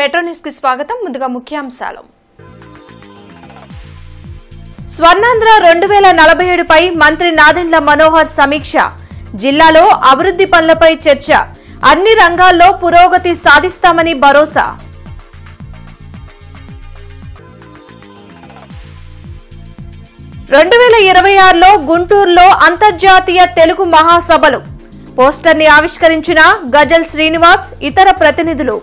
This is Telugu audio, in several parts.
మెట్రో న్యూస్ కి స్వాగతం. ముందుగా ముఖ్యాంశాలు. స్వర్ణాంధ్ర 2047 పై మంత్రి నాదెండ్ల మనోహర్ సమీక్ష. జిల్లాలో అభివృద్ధి పనులపై చర్చ. అన్ని రంగాల్లో పురోగతి సాధిస్తామని భరోసా. రెండు 2026లో గుంటూరులో అంతర్జాతీయ తెలుగు మహాసభలు. పోస్టర్ ని ఆవిష్కరించిన గజల్ శ్రీనివాస్, ఇతర ప్రతినిధులు.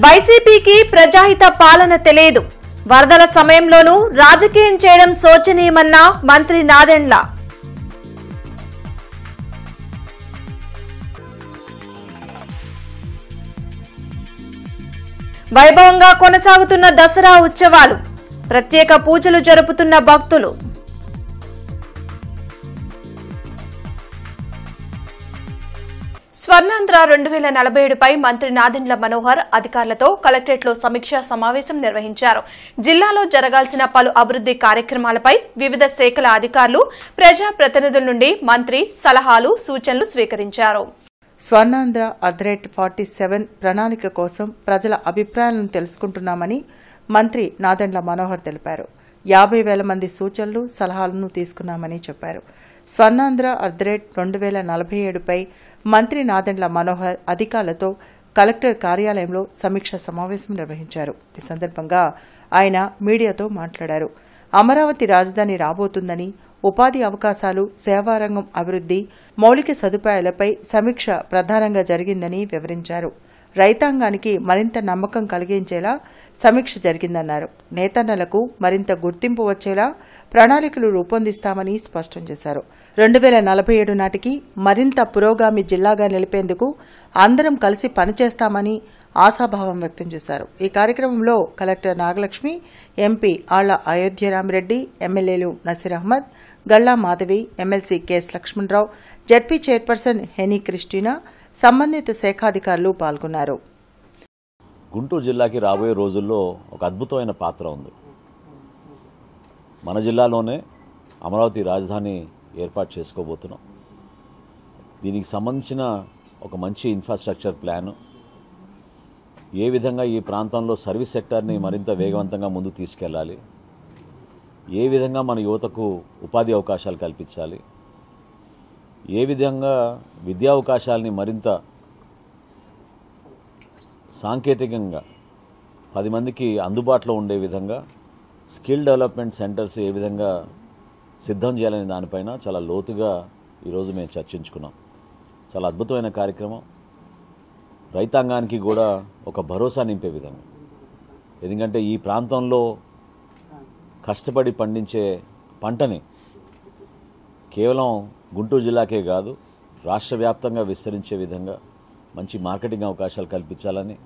వైసీపీకి ప్రజాహిత పాలన తెలియదు. వరదల సమయంలోనూ రాజకీయం చేయడం శోచనీయమన్న మంత్రి నాదెండ్ల. వైభవంగా కొనసాగుతున్న దసరా ఉత్సవాలు. ప్రత్యేక పూజలు జరుపుతున్న భక్తులు. స్వర్ణాంధ్ర 2047 పై మంత్రి నాదెండ్ల మనోహర్ అధికారులతో కలెక్టరేట్లో సమీక్షా సమావేశం నిర్వహించారు. జిల్లాలో జరగాల్సిన పలు అభివృద్ధి కార్యక్రమాలపై వివిధ శాఖల అధికారులు, ప్రజా ప్రతినిధుల నుండి మంత్రి సలహాలు, సూచనలు స్వీకరించారు. స్వర్ణాంధ్ర @47 ప్రణాళిక కోసం ప్రజల అభిప్రాయాలను తెలుసుకుంటున్నామని మంత్రి నాదెండ్ల మనోహర్ తెలిపారు. 50,000 మంది సూచనలు, సలహాలను తీసుకున్నామని చెప్పారు. స్వర్ణాంధ్ర @2047 పై మంత్రి నాదెండ్ల మనోహర్ అధికారులతో కలెక్టర్ కార్యాలయంలో సమీక్షా సమావేశం నిర్వహించారు. ఈ సందర్భంగా ఆయన మీడియాతో మాట్లాడారు. అమరావతి రాజధాని రాబోతుందని, ఉపాధి అవకాశాలు, సేవారంగం అభివృద్ధి, మౌలిక సదుపాయాలపై సమీక్ష ప్రధానంగా జరిగిందని వివరించారు. రైతాంగానికి మరింత నమ్మకం కలిగించేలా సమీక్ష జరిగిందన్నారు. నేతన్నలకు మరింత గుర్తింపు వచ్చేలా ప్రణాళికలు రూపొందిస్తామని స్పష్టం చేశారు. 2047 నాటికి మరింత పురోగామి జిల్లాగా నిలిపేందుకు అందరం కలిసి పనిచేస్తామని ఆశాభావం వ్యక్తం చేశారు. ఈ కార్యక్రమంలో కలెక్టర్ నాగలక్ష్మి, ఎంపీ ఆళ్ల అయోధ్యరామిరెడ్డి, ఎమ్మెల్యేలు Naseer Ahmed, Galla Madhavi, MLC KS Lakshmana Rao, ZP chairperson Heni Christina, సంబంధిత శాఖాధికారులు పాల్గొన్నారు. గుంటూరు జిల్లాకి రాబోయే రోజుల్లో ఒక అద్భుతమైన పాత్ర ఉంది. మన జిల్లాలోనే అమరావతి రాజధాని ఏర్పాటు చేసుకోబోతున్నాం. దీనికి సంబంధించిన ఒక మంచి ఇన్ఫ్రాస్ట్రక్చర్ ప్లాను, ఏ విధంగా ఈ ప్రాంతంలో సర్వీస్ సెక్టార్ని మరింత వేగవంతంగా ముందుకు తీసుకెళ్ళాలి, ఏ విధంగా మన యువతకు ఉపాధి అవకాశాలు కల్పించాలి, ఏ విధంగా విద్యా అవకాశాలని మరింత సాంకేతికంగా 10 మందికి అందుబాటులో ఉండే విధంగా స్కిల్ డెవలప్మెంట్ సెంటర్స్ ఏ విధంగా సిద్ధం చేయాలనే దానిపైన చాలా లోతుగా ఈరోజు మేము చర్చించుకున్నాం. చాలా అద్భుతమైన కార్యక్రమం. రైతాంగానికి కూడా ఒక భరోసా నింపే విధంగా. ఎందుకంటే ఈ ప్రాంతంలో కష్టపడి పండించే పంటని కేవలం గుంటూరు జిల్లాకే కాదు, రాష్ట్ర వ్యాప్తంగా విస్తరించే విధంగా మంచి మార్కెటింగ్ అవకాశాలు కల్పించాలని,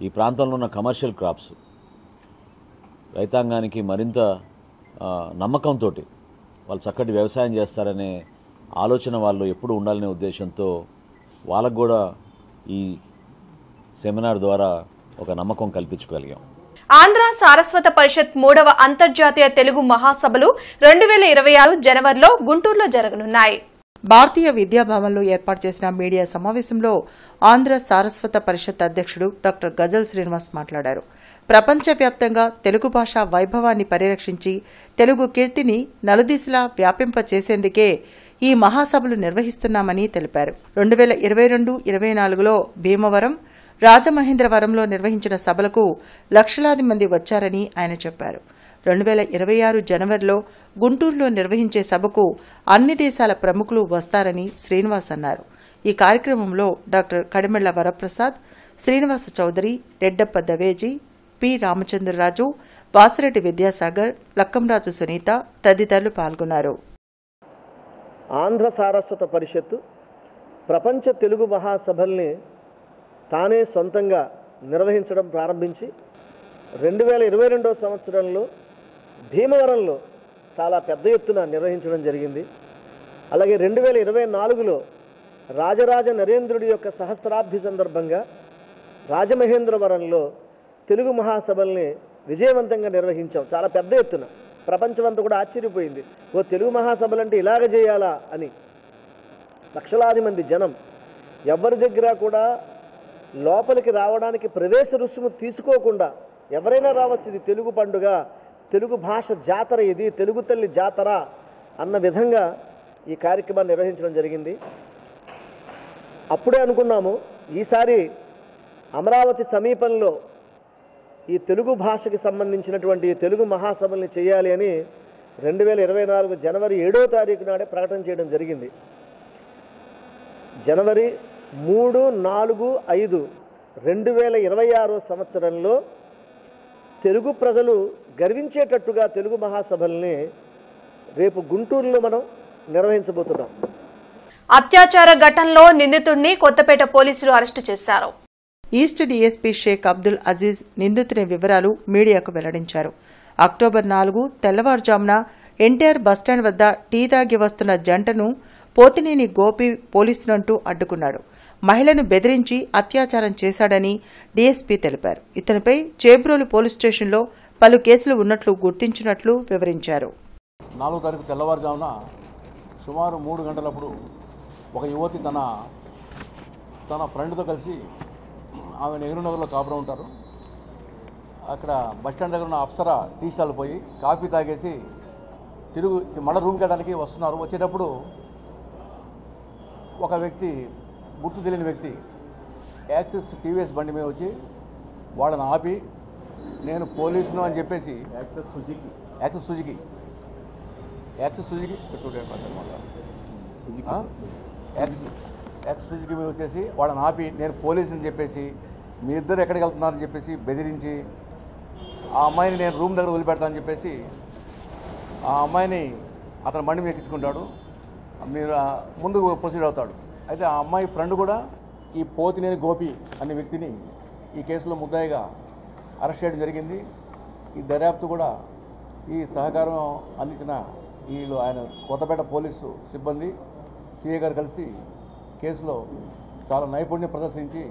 ఈ ప్రాంతంలో ఉన్న కమర్షియల్ క్రాప్స్ రైతాంగానికి మరింత నమ్మకంతో వాళ్ళు చక్కటి వ్యవసాయం చేస్తారనే ఆలోచన వాళ్ళు ఎప్పుడు ఉండాలనే ఉద్దేశంతో వాళ్ళకు కూడా ఈ సెమినార్ ద్వారా ఒక నమ్మకం కల్పించగలిగాం. ఆంధ్ర సారస్వత పరిషత్ 3వ అంతర్జాతీయ తెలుగు మహాసభలు 2026 జనవరిలో గుంటూరులో జరగనున్నాయి. భారతీయ విద్యాభవన్లో ఏర్పాటు చేసిన మీడియా సమావేశంలో ఆంధ్ర సారస్వత పరిషత్ అధ్యక్షుడు డాక్టర్ గజల్ శ్రీనివాస్ మాట్లాడారు. ప్రపంచవ్యాప్తంగా తెలుగు భాష వైభవాన్ని పరిరక్షించి తెలుగు కీర్తిని నలుదిశలా వ్యాపింపచేసేందుకే ఈ మహాసభలు నిర్వహిస్తున్నామని తెలిపారు. 2022-24లో భీమవరం, రాజమహేంద్రవరంలో నిర్వహించిన సభలకు లక్షలాది మంది వచ్చారని ఆయన చెప్పారు. 2026 జనవరిలో గుంటూరులో నిర్వహించే సభకు అన్ని దేశాల ప్రముఖులు వస్తారని శ్రీనివాస్ అన్నారు. ఈ కార్యక్రమంలో డాక్టర్ కడిమెళ్ల వరప్రసాద్, శ్రీనివాస చౌదరి, రెడ్డప్ప దవేజీ, పి రామచంద్రరాజు, వాసిరెడ్డి విద్యాసాగర్, లక్కంరాజు సునీత తదితరులు పాల్గొన్నారు. ఆంధ్ర సారస్వత పరిషత్తు ప్రపంచ తెలుగు మహాసభల్ని తానే సొంతంగా నిర్వహించడం ప్రారంభించి 2022 సంవత్సరంలో భీమవరంలో చాలా పెద్ద ఎత్తున నిర్వహించడం జరిగింది. అలాగే 2024లో రాజరాజ నరేంద్రుడి యొక్క సహస్రాబ్ది సందర్భంగా రాజమహేంద్రవరంలో తెలుగు మహాసభల్ని విజయవంతంగా నిర్వహించాం. చాలా పెద్ద ఎత్తున ప్రపంచమంతా కూడా ఆశ్చర్యపోయింది. తెలుగు మహాసభలు అంటే ఇలాగ చేయాలా అని. లక్షలాది మంది జనం, ఎవరి దగ్గర కూడా లోపలికి రావడానికి ప్రవేశ రుసుము తీసుకోకుండా ఎవరైనా రావచ్చు, ఇది తెలుగు పండుగ, తెలుగు భాష జాతర, ఇది తెలుగు తల్లి జాతర అన్న విధంగా ఈ కార్యక్రమాన్ని నిర్వహించడం జరిగింది. అప్పుడే అనుకున్నాము ఈసారి అమరావతి సమీపంలో ఈ తెలుగు భాషకి సంబంధించినటువంటి తెలుగు మహాసభల్ని చేయాలి అని 2024 జనవరి 7వ తారీఖు నాడే ప్రకటన చేయడం జరిగింది. జనవరి 3, 4, 5, 2026 సంవత్సరంలో తెలుగు ప్రజలు గర్వించేటట్టుగా తెలుగు మహాసభల్ని రేపు గుంటూరులో మనం నిర్వహించబోతున్నాం. అత్యాచార ఘటనలో నిందితుడిని కొత్తపేట పోలీసులు అరెస్టు చేశారు. ఈస్ట్ డీఎస్పీ షేక్ అబ్దుల్ అజీజ్ నిందితుని వివరాలు మీడియాకు వెల్లడించారు. అక్టోబర్ 4 తెల్లవారుజామున ఎన్టీఆర్ బస్టాండ్ వద్ద టీ తాగి వస్తున్న జంటను పోతినేని గోపి పోలీసులంటూ అడ్డుకున్నాడు. మహిళను బెదిరించి అత్యాచారం చేశాడని డీఎస్పీ తెలిపారు. ఇతనిపై చేబ్రోలు పోలీస్ స్టేషన్లో పలు కేసులు ఉన్నట్లు గుర్తించినట్లు వివరించారు. 4వ తారీఖు తెల్లవారుజామున సుమారు 3 గంటలప్పుడు ఒక యువతి తన ఫ్రెండ్తో కలిసి, ఆమె నెహ్రూనగర్లో కాపురం ఉంటారు, అక్కడ బస్టాండ్ దగ్గర ఉన్న అప్సరా టీ స్టాల్ పోయి కాఫీ తాగేసి మళ్ళీ రూమ్కి వెళ్ళడానికి వస్తున్నారు. వచ్చేటప్పుడు ఒక వ్యక్తి, గుర్తు తెలియని వ్యక్తి, యాక్సిస్ టీవీఎస్ బండి మీద వచ్చి వాళ్ళని ఆపి, నేను పోలీసును అని చెప్పేసి యాక్సిస్ సుజుకి మీద వచ్చేసి వాళ్ళని ఆపి, నేను పోలీసు అని చెప్పేసి, మీ ఇద్దరు ఎక్కడికి వెళ్తున్నారని చెప్పేసి బెదిరించి, ఆ అమ్మాయిని నేను రూమ్ దగ్గర వదిలిపెడతానని చెప్పేసి ఆ అమ్మాయిని అతను బండి మీద ఎక్కించుకుంటాడు. మీరు ముందుకు ప్రొసీడ్ అవుతాడు. అయితే ఆ అమ్మాయి ఫ్రెండ్ కూడా ఈ పోతినేని గోపి అనే వ్యక్తిని ఈ కేసులో ముద్దాయిగా అరెస్ట్ చేయడం జరిగింది. ఈ దర్యాప్తు కూడా ఈ సహకారం అందించిన ఆయన కొత్తపేట పోలీసు సిబ్బంది, సిఐ గారు కలిసి కేసులో చాలా నైపుణ్యం ప్రదర్శించి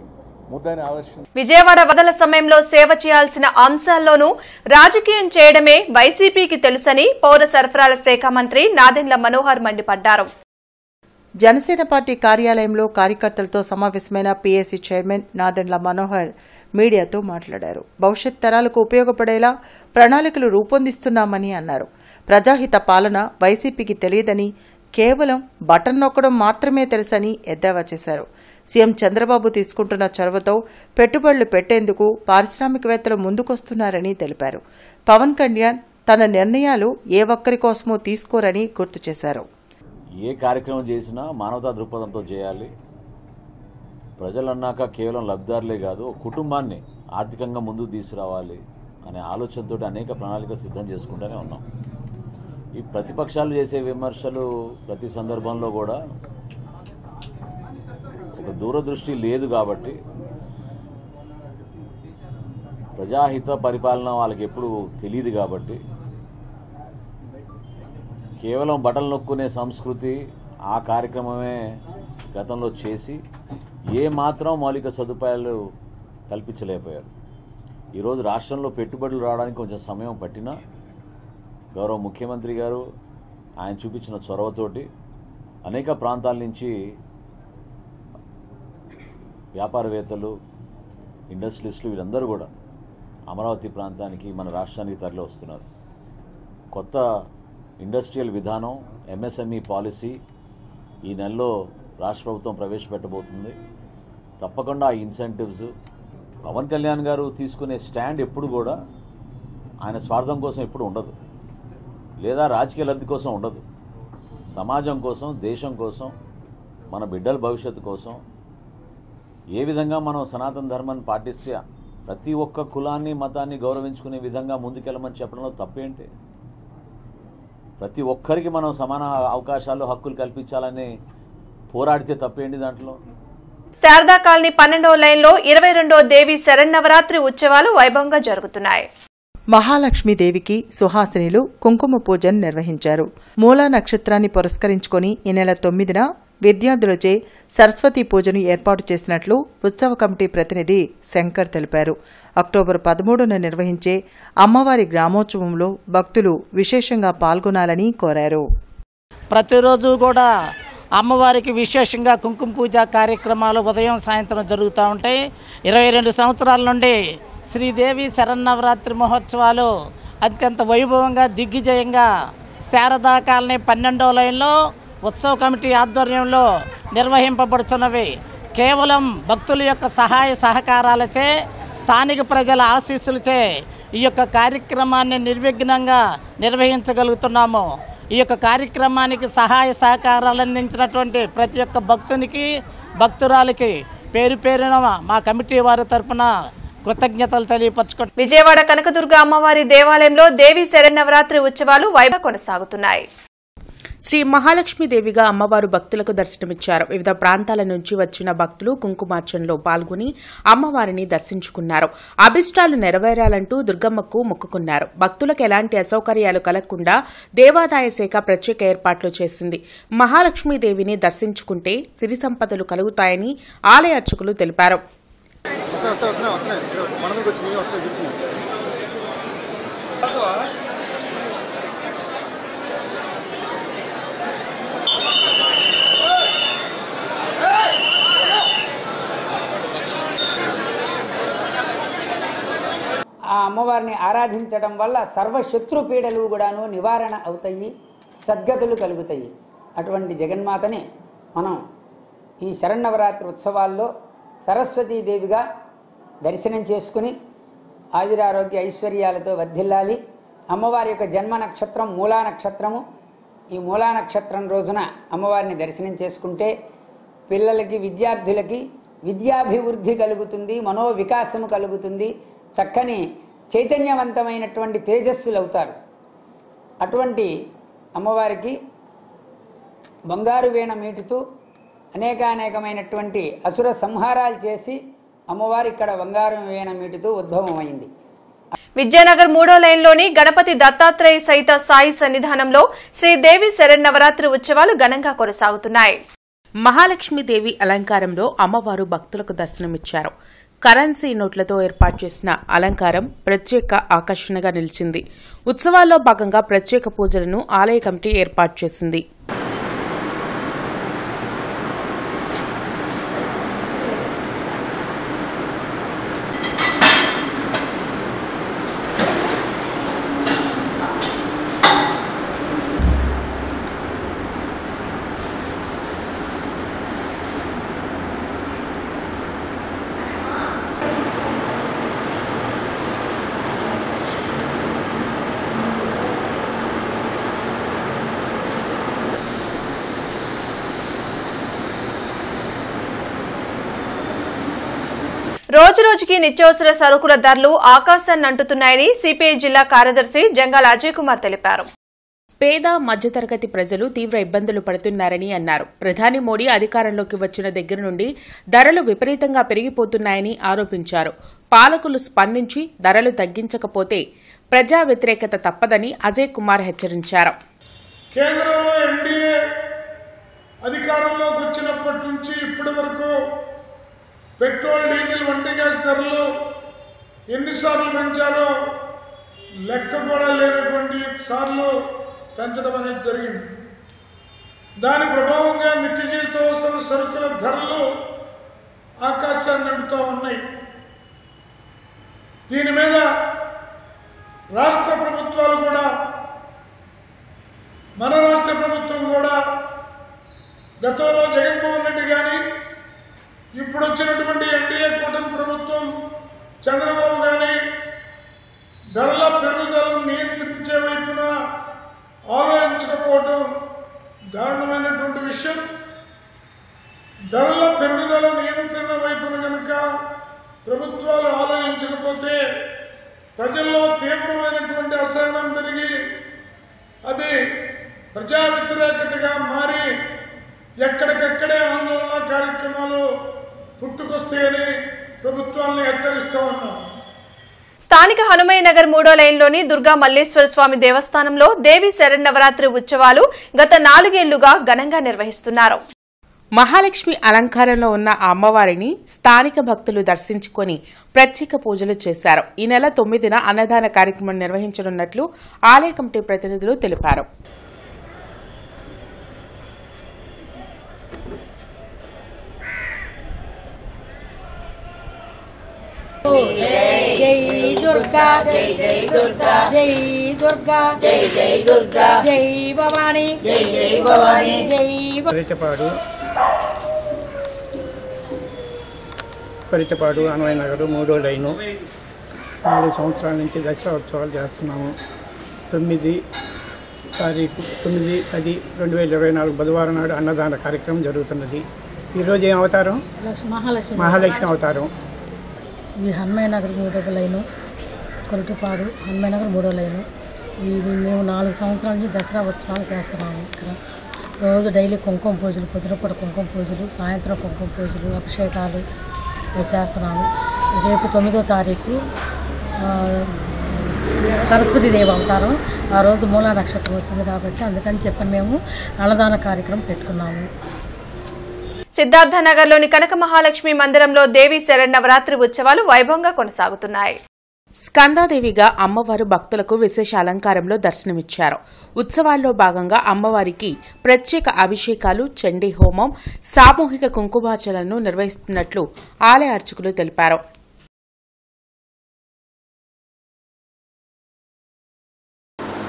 ముద్దాయిని ఆదర్శించారు. విజయవాడ వదల సమయంలో సేవ చేయాల్సిన అంశాల్లోనూ రాజకీయం చేయడమే వైసీపీకి తెలుసని పౌర సరఫరాల శాఖ మంత్రి నాదెండ్ల మనోహర్ మండిపడ్డారు. జనసేన పార్టీ కార్యాలయంలో కార్యకర్తలతో సమావేశమైన పీఏసీ చైర్మన్ నాదెండ్ల మనోహర్ మీడియాతో మాట్లాడారు. భవిష్యత్ తరాలకు ఉపయోగపడేలా ప్రణాళికలు రూపొందిస్తున్నామని అన్నారు. ప్రజాహిత పాలన వైసీపీకి తెలియదని, కేవలం బటన్ నొక్కడం మాత్రమే తెలుసని ఎద్దేవా చేశారు. సీఎం చంద్రబాబు తీసుకుంటున్న చొరవతో పెట్టుబడులు పెట్టేందుకు పారిశ్రామికవేత్తలు ముందుకొస్తున్నారని తెలిపారు. పవన్ కళ్యాణ్ తన నిర్ణయాలు ఏ ఒక్కరి కోసమో తీసుకోరని గుర్తు చేశారు. ఏ కార్యక్రమం చేసినా మానవతా దృక్పథంతో చేయాలి. ప్రజలన్నాక కేవలం లబ్ధిదారులే కాదు, కుటుంబాన్ని ఆర్థికంగా ముందుకు తీసుకురావాలి అనే ఆలోచనతో అనేక ప్రణాళికలు సిద్ధం చేసుకుంటూనే ఉన్నాం. ఈ ప్రతిపక్షాలు చేసే విమర్శలు ప్రతి సందర్భంలో కూడా ఒక దూరదృష్టి లేదు కాబట్టి, ప్రజాహిత పరిపాలన వాళ్ళకి ఎప్పుడు తెలియదు కాబట్టి, కేవలం బటన్ నొక్కునే సంస్కృతి ఆ కార్యక్రమమే గతంలో చేసి ఏ మాత్రం మౌలిక సదుపాయాలు కల్పించలేకపోయారు. ఈరోజు రాష్ట్రంలో పెట్టుబడులు రావడానికి కొంచెం సమయం పట్టినా గౌరవ ముఖ్యమంత్రి గారు ఆయన చూపించిన చొరవతోటి అనేక ప్రాంతాల నుంచి వ్యాపారవేత్తలు, ఇండస్ట్రియలిస్టులు వీళ్ళందరూ కూడా అమరావతి ప్రాంతానికి, మన రాష్ట్రానికి తరలి వస్తున్నారు. కొత్త ఇండస్ట్రియల్ విధానం, ఎంఎస్ఎంఈ పాలసీ ఈ నెలలో రాష్ట్ర ప్రభుత్వం ప్రవేశపెట్టబోతుంది. తప్పకుండా ఆ ఇన్సెంటివ్స్, పవన్ కళ్యాణ్ గారు తీసుకునే స్టాండ్ ఎప్పుడు కూడా ఆయన స్వార్థం కోసం ఎప్పుడు ఉండదు, లేదా రాజకీయ లబ్ధి కోసం ఉండదు. సమాజం కోసం, దేశం కోసం, మన బిడ్డల భవిష్యత్తు కోసం ఏ విధంగా మనం సనాతన ధర్మాన్ని పాటిస్తే ప్రతి ఒక్క కులాన్ని, మతాన్ని గౌరవించుకునే విధంగా ముందుకెళ్ళమని చెప్పడంలో తప్పేంటి? ప్రతి ఒక్కరికి మనం సమాన అవకాశాలు, హక్కులు కల్పించాలని పోరాడితే తప్పేంటి దాంట్లో? శారదా కాలనీ 12వ లైన్లో 22వ దేవి శరన్నవరాత్రి ఉత్సవాలు వైభవంగా జరుగుతున్నాయి. మహాలక్ష్మీదేవికి సుహాసినిలు కుంకుమ పూజను నిర్వహించారు. మూలా నక్షత్రాన్ని పురస్కరించుకుని ఈ నెల 9న విద్యార్థులచే సరస్వతీ పూజను ఏర్పాటు చేసినట్లు ఉత్సవ కమిటీ ప్రతినిధి శంకర్ తెలిపారు. అక్టోబర్ 13న నిర్వహించే అమ్మవారి గ్రామోత్సవంలో భక్తులు విశేషంగా పాల్గొనాలని కోరారు. ప్రతిరోజు కూడా అమ్మవారికి విశేషంగా కుంకుమ పూజ కార్యక్రమాలు ఉదయం సాయంత్రం జరుగుతూ ఉంటాయి. 22 సంవత్సరాల నుండి శ్రీదేవి శరన్నవరాత్రి మహోత్సవాలు అత్యంత వైభవంగా దిగ్విజయంగా శారదా కాలనీ 12వ లైన్లో ఉత్సవ కమిటీ ఆధ్వర్యంలో నిర్వహింపబడుతున్నవి. కేవలం భక్తుల యొక్క సహాయ సహకారాలచే స్థానిక ప్రజల ఆశీస్సులచే ఈ యొక్క కార్యక్రమాన్ని నిర్విఘ్నంగా నిర్వహించగలుగుతున్నాము. ఈ యొక్క కార్యక్రమానికి సహాయ సహకారాలు అందించినటువంటి ప్రతి ఒక్క భక్తునికి భక్తురాలికి పేరు పేరున మా కమిటీ వారి తరఫున కృతజ్ఞతలు తెలియపరచుకుంటున్నాం. విజయవాడ కనకదుర్గ అమ్మవారి దేవాలయంలో దేవి శరన్నవరాత్రి ఉత్సవాలు వైభవంగా కొనసాగుతున్నాయి. శ్రీ మహాలక్ష్మీదేవిగా అమ్మవారు భక్తులకు దర్శనమిచ్చారు. వివిధ ప్రాంతాల నుంచి వచ్చిన భక్తులు కుంకుమార్చనలో పాల్గొని అమ్మవారిని దర్శించుకున్నారు. అభిష్టాలు నెరవేరాలంటూ దుర్గమ్మకు మొక్కుకున్నారు. భక్తులకు ఎలాంటి అసౌకర్యాలు కలగకుండా దేవాదాయ శాఖ ప్రత్యేక ఏర్పాట్లు చేసింది. మహాలక్ష్మీదేవిని దర్శించుకుంటే సిరి సంపదలు కలుగుతాయని ఆలయ అర్చకులు తెలిపారు. ఆ అమ్మవారిని ఆరాధించడం వల్ల సర్వశత్రు పీడలు కూడాను నివారణ అవుతాయి, సద్గతులు కలుగుతాయి. అటువంటి జగన్మాతని మనం ఈ శరన్నవరాత్రి ఉత్సవాల్లో సరస్వతీదేవిగా దర్శనం చేసుకుని ఆయురారోగ్య ఐశ్వర్యాలతో వర్ధిల్లాలి. అమ్మవారి యొక్క జన్మ నక్షత్రం మూలా నక్షత్రము. ఈ మూలా నక్షత్రం రోజున అమ్మవారిని దర్శనం చేసుకుంటే పిల్లలకి విద్యార్థులకి విద్యాభివృద్ధి కలుగుతుంది, మనోవికాసము కలుగుతుంది, చక్కని చైతన్యవంతమైనటువంటి తేజస్సులు అవుతారు. అటువంటి అమ్మవారికి బంగారు వీణ మీటుతూ అనేకమైనటువంటి అసుర సంహారాలు చేసి అమ్మవారు ఇక్కడ బంగారు వీణ మీటుతూ ఉద్భవమైంది. విద్యానగర్ 3వ లైన్లోని గణపతి దత్తాత్రేయ సహిత సాయి సన్నిధానంలో శ్రీదేవి శరన్నవరాత్రి ఉత్సవాలు ఘనంగా కొనసాగుతున్నాయి. మహాలక్ష్మీదేవి అలంకారంలో అమ్మవారు భక్తులకు దర్శనమిచ్చారు. కరెన్సీ నోట్లతో ఏర్పాటు చేసిన అలంకారం ప్రత్యేక ఆకర్షణగా నిలిచింది. ఉత్సవాల్లో భాగంగా ప్రత్యేక పూజలను ఆలయ కమిటీ ఏర్పాటు చేసింది. రోజురోజుకి నిత్యావసర సరుకుల ధరలు ఆకాశాన్ని అంటుతున్నాయని సిపిఐ జిల్లా కార్యదర్శి జంగాల అజయ్ కుమార్ తెలిపారు. పేద మధ్యతరగతి ప్రజలు తీవ్ర ఇబ్బందులు పడుతున్నారని అన్నారు. ప్రధాని మోడీ అధికారంలోకి వచ్చిన దగ్గర నుండి ధరలు విపరీతంగా పెరిగిపోతున్నాయని ఆరోపించారు. పాలకులు స్పందించి ధరలు తగ్గించకపోతే ప్రజా వ్యతిరేకత తప్పదని అజయ్ కుమార్ హెచ్చరించారు. కేంద్రంలో ఎన్డీఏ అధికారంలోకి వచ్చినప్పటి నుంచి ఇప్పటి వరకు పెట్రోల్, డీజిల్, వంట గ్యాస్ ధరలు ఎన్నిసార్లు పెంచారో లెక్క కూడా లేనటువంటి సార్లు పెంచడం అనేది జరిగింది. దాని ప్రభావంగా నిత్య జీవితావసర సరుకుల ధరలు ఆకాశాన్ని అంటుతూ ఉన్నాయి. దీని మీద రాష్ట్ర ప్రభుత్వాలు కూడా, మన రాష్ట్ర ప్రభుత్వం కూడా గతంలో జగన్మోహన్ రెడ్డి కానీ ఇప్పుడు వచ్చినటువంటి ఎన్డీఏ కూటమి ప్రభుత్వం చంద్రబాబు కానీ ధరల పెరుగుదలను నియంత్రించే వైపున ఆలోచించకపోవడం దారుణమైనటువంటి విషయం. ధరల పెరుగుదల నియంత్రణ వైపున కనుక ప్రభుత్వాలు ఆలోచించకపోతే ప్రజల్లో తీవ్రమైనటువంటి అసహనం పెరిగి అది ప్రజా వ్యతిరేకతగా మారి ఎక్కడికక్కడే ఆందోళన కార్యక్రమాలు పుట్టుకొస్తాయని ప్రభుత్వాలను హెచ్చరిస్తూ ఉన్నాం. స్థానిక హనుమయ్య నగర్ 3వ లైన్లోని దుర్గా మల్లేశ్వర స్వామి దేవస్థానంలో దేవి శరన్నవరాత్రి ఉత్సవాలు గత 4 ఏళ్లుగా ఘనంగా నిర్వహిస్తున్నారు. మహాలక్ష్మి అలంకారంలో ఉన్న ఆ అమ్మవారిని స్థానిక భక్తులు దర్శించుకుని ప్రత్యేక పూజలు చేశారు. ఈ నెల 9న అన్నదాన కార్యక్రమం నిర్వహించనున్నట్లు ఆలయ కమిటీ ప్రతినిధులు తెలిపారు. జై దుర్గా జై జై దుర్గా జై దుర్గా జై జై దుర్గా జై భవాని జై జై భవాని జై పరిటపాడు అన్వయ నగరు 3వ లైను 4 సంవత్సరాల నుంచి దసరా ఉత్సవాలు చేస్తున్నాము. 9/10/2024 బుధవారం నాడు అన్నదాన కార్యక్రమం జరుగుతున్నది. ఈరోజు ఏం అవతారం? మహాలక్ష్మి అవతారం. ఇది హన్మయ్య నగర్ 3వ లైను, కొరటిపాడు హన్మయ్య నగర్ 3వ లైను. ఇది మేము 4 సంవత్సరాల నుంచి దసరా ఉత్సవాలు చేస్తున్నాము. ఇక్కడ రోజు డైలీ కుంకుమ పూజలు, పొద్దునపూట కుంకుమ పూజలు, సాయంత్రం కుంకుమ పూజలు, అభిషేకాలు చేస్తున్నాము. రేపు 9వ తారీఖు సరస్వతీదేవి అవతారం. ఆ రోజు మూలా నక్షత్రం వచ్చింది కాబట్టి అందుకని చెప్పని మేము అన్నదాన కార్యక్రమం పెట్టుకున్నాము. సిద్ధార్థనగర్లోని కనక మహాలక్ష్మి మందిరంలో దేవీ శరన్నవరాత్రి ఉత్సవాలు వైభవంగా కొనసాగుతున్నాయి. స్కందాదేవిగా అమ్మవారు భక్తులకు విశేష అలంకారంలో దర్శనమిచ్చారు. ఉత్సవాల్లో భాగంగా అమ్మవారికి ప్రత్యేక అభిషేకాలు, చండీ హోమం, సామూహిక కుంకుమార్చనలను నిర్వహిస్తున్నట్లు ఆలయ అర్చకులు తెలిపారు.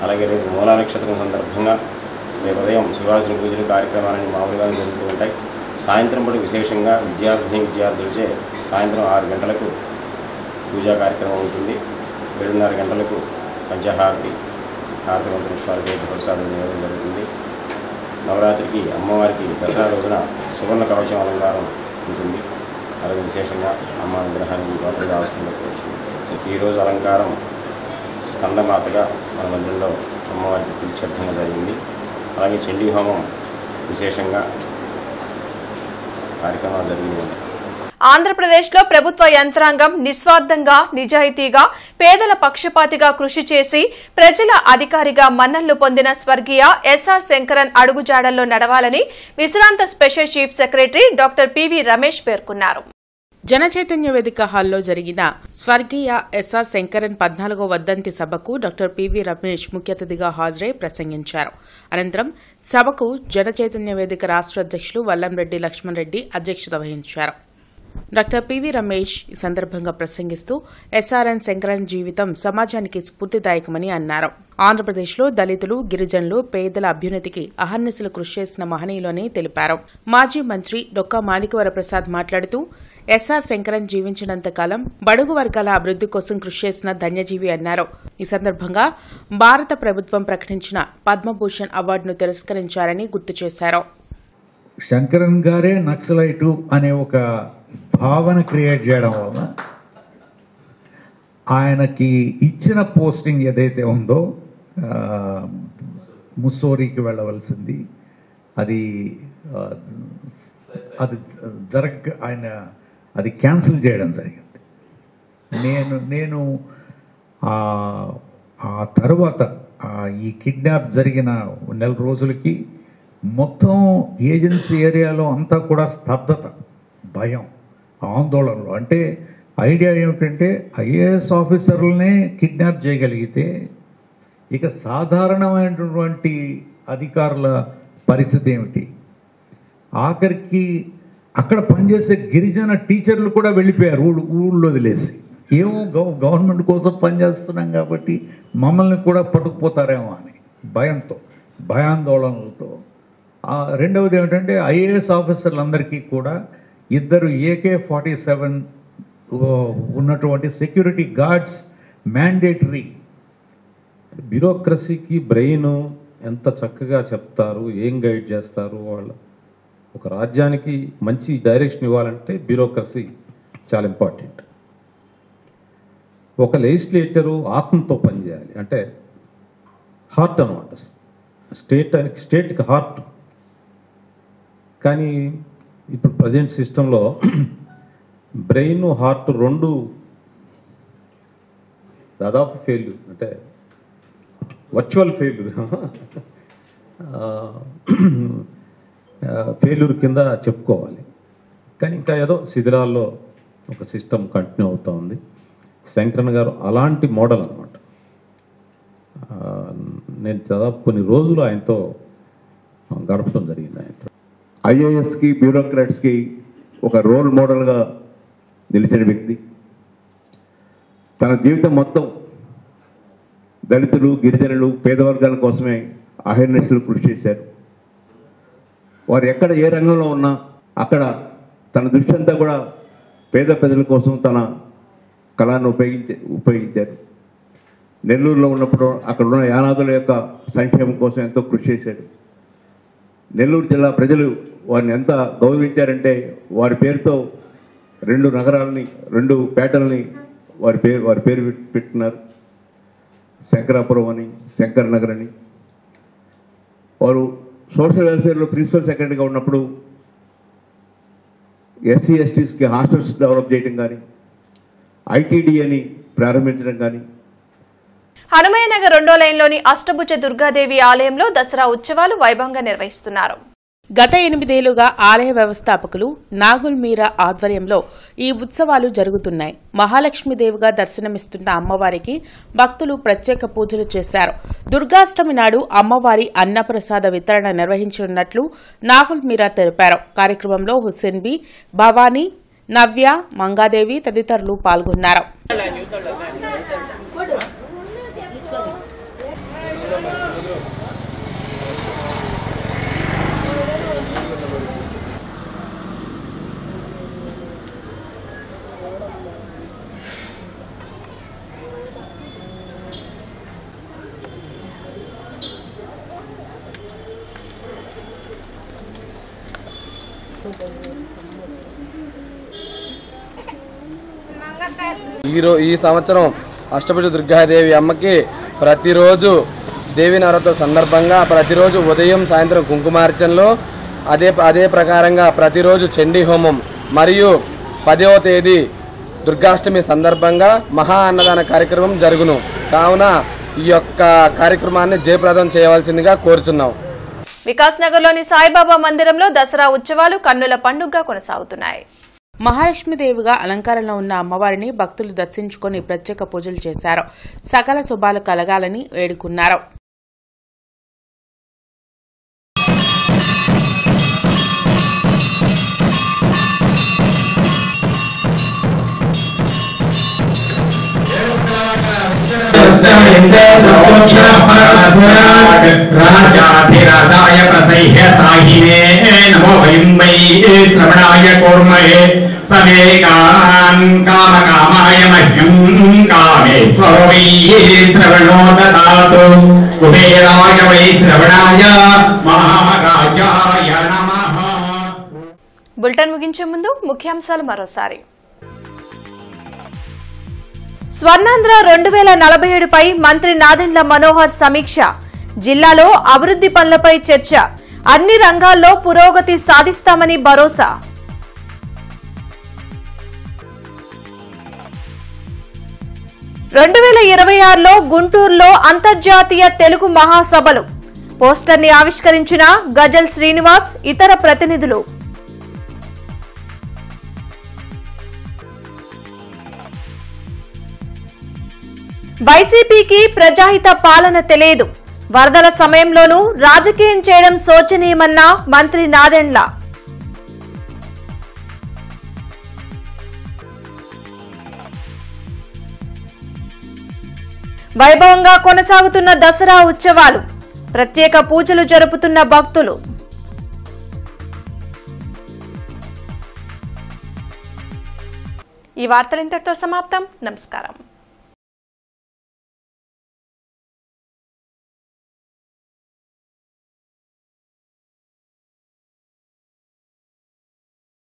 అలాగే రేపు మూలా నక్షత్రం సందర్భంగా రేపు ఉదయం శివాసన పూజలు కార్యక్రమాలన్నీ మామూలుగా జరుగుతూ ఉంటాయి. సాయంత్రం పూట విశేషంగా విద్యార్థులచే సాయంత్రం 6 గంటలకు పూజా కార్యక్రమం ఉంటుంది. 7:30 గంటలకు పంచహారతి, హారతి మంత్ర పుష్పాలు ప్రసాదం చేయడం జరుగుతుంది. నవరాత్రికి అమ్మవారికి దసరా రోజున సువర్ణ కవచం అలంకారం ఉంటుంది. అలాగే విశేషంగా అమ్మ విగ్రహానికి పాత్రగా ఆవశ్యకవచ్చు. ఈరోజు అలంకారం స్కందమాతగా మన మందిరంలో అమ్మవారికి పిలిచర్థంగా జరిగింది. అలాగే చండీ హోమం విశేషంగా కార్యక్రమాలు జరిగింది. ఆంధ్రప్రదేశ్లో ప్రభుత్వ యంత్రాంగం నిస్వార్థంగా, నిజాయితీగా, పేదల పక్షపాతిగా కృషి చేసి ప్రజల అధికారిగా మన్ననలు పొందిన స్వర్గీయ ఎస్ఆర్ శంకరన్ అడుగుజాడల్లో నడవాలని విశ్రాంత special chief secretary doctor PV Ramesh పేర్కొన్నారు. జనచైతన్య వేదిక హాల్లో జరిగిన స్వర్గీయ ఎస్ఆర్ శంకరన్ 14వ వర్ధంతి సభకు డాక్టర్ పివి రమేష్ ముఖ్య అతిథిగా హాజరై ప్రసంగించారు. అనంతరం సభకు జనచైతన్య వేదిక రాష్ట్ర అధ్యక్షులు వల్లంరెడ్డి లక్ష్మణ్ రెడ్డి అధ్యక్షత వహించారు. డాక్టర్ పివి రమేష్ ఈ సందర్భంగా ప్రసంగిస్తూ ఎస్ఆర్ఎన్ శంకరన్ జీవితం సమాజానికి స్ఫూర్తిదాయకమని అన్నారు. ఆంధ్రప్రదేశ్లో దళితులు, గిరిజనులు, పేదల అభ్యున్నతికి అహర్నిశలు కృషి చేసిన మహనీయులని తెలిపారు. మాజీ మంత్రి డొక్కా మాణిక్యవరప్రసాద్ మాట్లాడుతూ ఎస్ఆర్ శంకరన్ జీవించినంత కాలం బడుగు వర్గాల అభివృద్ది కోసం కృషి చేసిన ధన్యజీవి అన్నారు. ఈ సందర్భంగా భారత ప్రభుత్వం ప్రకటించిన పద్మభూషణ్ అవార్డును తిరస్కరించారని గుర్తు చేశారు. శంకరన్ గారే నక్సలైటు అనే ఒక భావన క్రియేట్ చేయడం వల్ల ఆయనకి ఇచ్చిన పోస్టింగ్ ఏదైతే ఉందో ముస్సోరీకి వెళ్ళవలసింది అది ఆయన అది క్యాన్సిల్ చేయడం జరిగింది. నేను ఆ తర్వాత ఈ కిడ్నాప్ జరిగిన 1 నెల రోజులకి మొత్తం ఏజెన్సీ ఏరియాలో అంతా కూడా స్తబ్దత, భయం, ఆందోళనలు. అంటే ఐడియా ఏమిటంటే ఐఏఎస్ ఆఫీసర్లనే కిడ్నాప్ చేయగలిగితే ఇక సాధారణమైనటువంటి అధికారుల పరిస్థితి ఏమిటి? ఆఖరికి అక్కడ పనిచేసే గిరిజన టీచర్లు కూడా వెళ్ళిపోయారు ఊళ్ళో వదిలేసి. ఏమో గవర్నమెంట్ కోసం పనిచేస్తున్నాం కాబట్టి మమ్మల్ని కూడా పట్టుకుపోతారేమో అని భయంతో, భయాందోళనలతో. రెండవది ఏమిటంటే ఐఏఎస్ ఆఫీసర్లందరికీ కూడా 2 AK-47 ఉన్నటువంటి సెక్యూరిటీ గార్డ్స్ మ్యాండేటరీ. బ్యూరోక్రసీకి బ్రెయిన్ ఎంత చక్కగా చెప్తారు, ఏం గైడ్ చేస్తారు వాళ్ళు. ఒక రాజ్యానికి మంచి డైరెక్షన్ ఇవ్వాలంటే బ్యూరోక్రసీ చాలా ఇంపార్టెంట్. ఒక లెజిస్లేటరు ఆత్మతో పనిచేయాలి, అంటే హార్ట్ అనమాట. స్టేట్కి హార్ట్. కానీ ఇప్పుడు ప్రజెంట్ సిస్టంలో బ్రెయిన్, హార్ట్ 2 దాదాపు ఫెయిల్యూర్, అంటే వర్చువల్ ఫెయిల్యూర్ కింద చెప్పుకోవాలి. కానీ ఇంకా ఏదో శిథిలాల్లో ఒక సిస్టమ్ కంటిన్యూ అవుతూ ఉంది. శంకరన్ గారు అలాంటి మోడల్ అనమాట. నేను దాదాపు కొన్ని రోజులు ఆయనతో గడపడం జరిగింది. ఆయనతో ఐఏఎస్కి, బ్యూరోక్రాట్స్కి ఒక రోల్ మోడల్గా నిలిచిన వ్యక్తి. తన జీవితం మొత్తం దళితులు, గిరిజనులు, పేద వర్గాల కోసమే అహర్నిశలు కృషి చేశారు. వారు ఎక్కడ ఏ రంగంలో ఉన్నా అక్కడ తన దృష్టి అంతా కూడా పేద ప్రజల కోసం తన కళను ఉపయోగించారు. నెల్లూరులో ఉన్నప్పుడు అక్కడ ఉన్న యానాదుల యొక్క సంక్షేమం కోసం ఎంతో కృషి చేశాడు. నెల్లూరు జిల్లా ప్రజలు వారిని ఎంత గౌరవించారంటే వారి పేరుతో 2 నగరాలని, 2 పేటల్ని వారి పేరు పెట్టుకున్నారు. శంకరాపురం అని, శంకర్ నగర్ అని. వారు సోషల్ వెల్ఫేర్లో ప్రిన్సిపల్ సెక్రటరీగా ఉన్నప్పుడు ఎస్సీ ఎస్టీస్కి హాస్టల్స్ డెవలప్ చేయడం కానీ, ఐటీడీ అని ప్రారంభించడం కానీ. హనుమయ్యనగర్ 2వ లైన్లోని అష్టభుజ దుర్గాదేవి ఆలయంలో దసరా ఉత్సవాలు వైభవంగా నిర్వహిస్తున్నారు. గత 8 ఏళ్లుగా ఆలయ వ్యవస్థాపకులు నాగుల్ మీరా ఆధ్వర్యంలో ఈ ఉత్సవాలు జరుగుతున్నాయి. మహాలక్ష్మీదేవిగా దర్శనమిస్తున్న అమ్మవారికి భక్తులు ప్రత్యేక పూజలు చేశారు. దుర్గాష్టమి నాడు అమ్మవారి అన్నప్రసాద వితరణ నిర్వహించనున్నట్లు నాగుల్ మీరా తెలిపారు. కార్యక్రమంలో హుస్సేన్ బి, భవానీ, నవ్య, మంగాదేవి తదితరులు పాల్గొన్నారు. ఈ సంవత్సరం అష్టభుజ దుర్గాదేవి అమ్మకి ప్రతిరోజు దేవి నవరాత్రుల సందర్భంగా ప్రతిరోజు ఉదయం సాయంత్రం కుంకుమార్చనలో అదే ప్రకారంగా ప్రతిరోజు చండీ హోమం మరియు 10వ తేదీ దుర్గాష్టమి సందర్భంగా మహా అన్నదాన కార్యక్రమం జరుగును. కావున ఈ యొక్క కార్యక్రమాన్ని జయప్రదం చేయవలసిందిగా కోరుచున్నాం. వికాస్ నగర్లోని సాయిబాబా మందిరంలో దసరా ఉత్సవాలు కన్నుల పండుగగా కొనసాగుతున్నాయి. మహాలక్ష్మీదేవిగా అలంకారంలో ఉన్న అమ్మవారిని భక్తులు దర్శించుకుని ప్రత్యేక పూజలు చేశారు. సకల శుభాలు కలగాలని వేడుకున్నారు. రాజాధిరాజాయ ప్రసహ్య సాహినే నమో వయం వై శ్రవణాయ కూర్మహే సవేగాన్ కామకామాయ మహ్యం కామేశ్వరో వై శ్రవణో దదాతు కుబేరాయ వై శ్రవణాయ మహారాజాయ నమః. బులెటిన్ ముగించే ముందు ముఖ్యాంశాలు మరోసారి. స్వర్ణాంధ్ర 2047పై మంత్రి నాదెండ్ల మనోహర్ సమీక్ష. జిల్లాలో అభివృద్ధి పనులపై చర్చ. అన్ని రంగాల్లో పురోగతి సాధిస్తామని భరోసా. 2026లో గుంటూరులో అంతర్జాతీయ తెలుగు మహాసభలు. పోస్టర్ని ఆవిష్కరించిన గజల్ శ్రీనివాస్, ఇతర ప్రతినిధులు. వైసీపీకి ప్రజాహిత పాలన తెలియదు. వరదల సమయంలోనూ రాజకీయం చేయడం శోచనీయమన్న మంత్రి నాదెండ్ల. వైభవంగా కొనసాగుతున్న దసరా ఉత్సవాలు. ప్రత్యేక పూజలు జరుపుతున్న భక్తులు. ఈ వార్తలు ఇంతటితో సమాప్తం. నమస్కారం.